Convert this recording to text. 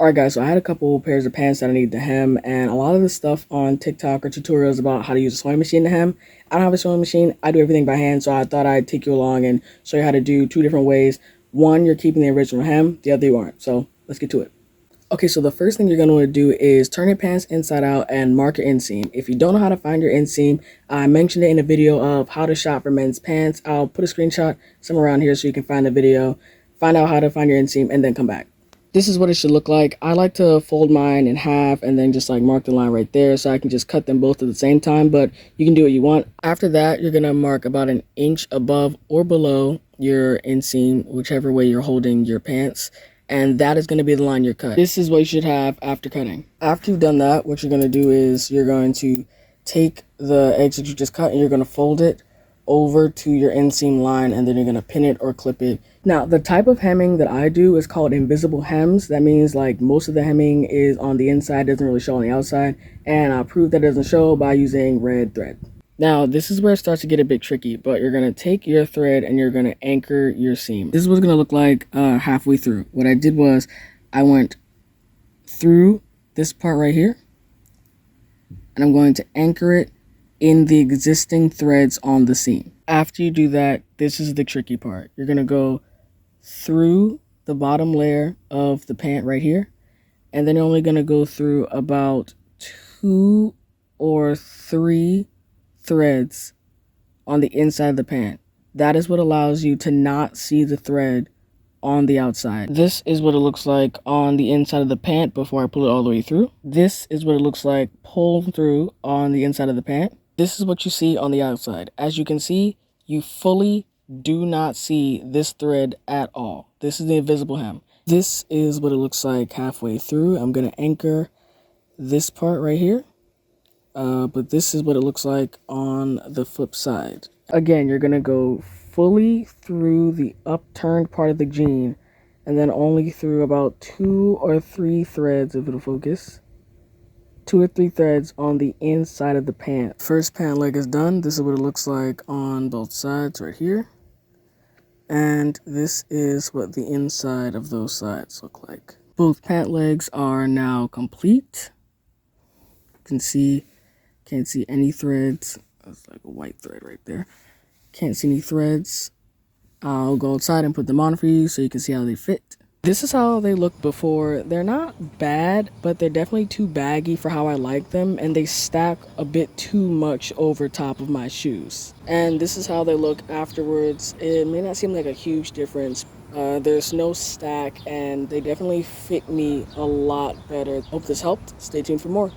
Alright guys, so I had a couple pairs of pants that I need to hem, and a lot of the stuff on TikTok or tutorials about how to use a sewing machine to hem. I don't have a sewing machine, I do everything by hand, so I thought I'd take you along and show you how to do two different ways. One, you're keeping the original hem, the other you aren't, so let's get to it. Okay, so the first thing you're going to want to do is turn your pants inside out and mark your inseam. If you don't know how to find your inseam, I mentioned it in a video of how to shop for men's pants. I'll put a screenshot somewhere around here so you can find the video, find out how to find your inseam, and then come back. This is what it should look like. I like to fold mine in half and then just like mark the line right there so I can just cut them both at the same time, but you can do what you want. After that, you're going to mark about an inch above or below your inseam, whichever way you're holding your pants, and that is going to be the line you're cut. This is what you should have after cutting. After you've done that, what you're going to do is you're going to take the edge that you just cut and you're going to fold it over to your inseam line, and then you're going to pin it or clip it. Now, the type of hemming that I do is called invisible hems. That means like most of the hemming is on the inside, doesn't really show on the outside, and I'll prove that it doesn't show by using red thread. Now, this is where it starts to get a bit tricky, but you're going to take your thread and you're going to anchor your seam. This is what it's going to look like halfway through. What I did was I went through this part right here, and I'm going to anchor it in the existing threads on the seam. After you do that, this is the tricky part. You're going to go through the bottom layer of the pant right here, and then you're only going to go through about 2 or 3 threads on the inside of the pant. That is what allows you to not see the thread on the outside. This is what it looks like on the inside of the pant before I pull it all the way through. This is what it looks like pulled through on the inside of the pant. This is what you see on the outside. As you can see, you fully do not see this thread at all. This is the invisible hem. This is what it looks like halfway through. I'm going to anchor this part right here. But this is what it looks like on the flip side. Again, you're going to go fully through the upturned part of the jean, and then only through about 2 or 3 threads, if it'll focus. 2 or 3 threads on the inside of the pant. First pant leg is done. This is what it looks like on both sides right here. And this is what the inside of those sides look like. Both pant legs are now complete. You can see, can't see any threads. That's like a white thread right there. Can't see any threads. I'll go outside and put them on for you so you can see how they fit. This is how they look before. They're not bad, but they're definitely too baggy for how I like them, and they stack a bit too much over top of my shoes. And this is how they look afterwards. It may not seem like a huge difference. There's no stack, and they definitely fit me a lot better. Hope this helped. Stay tuned for more.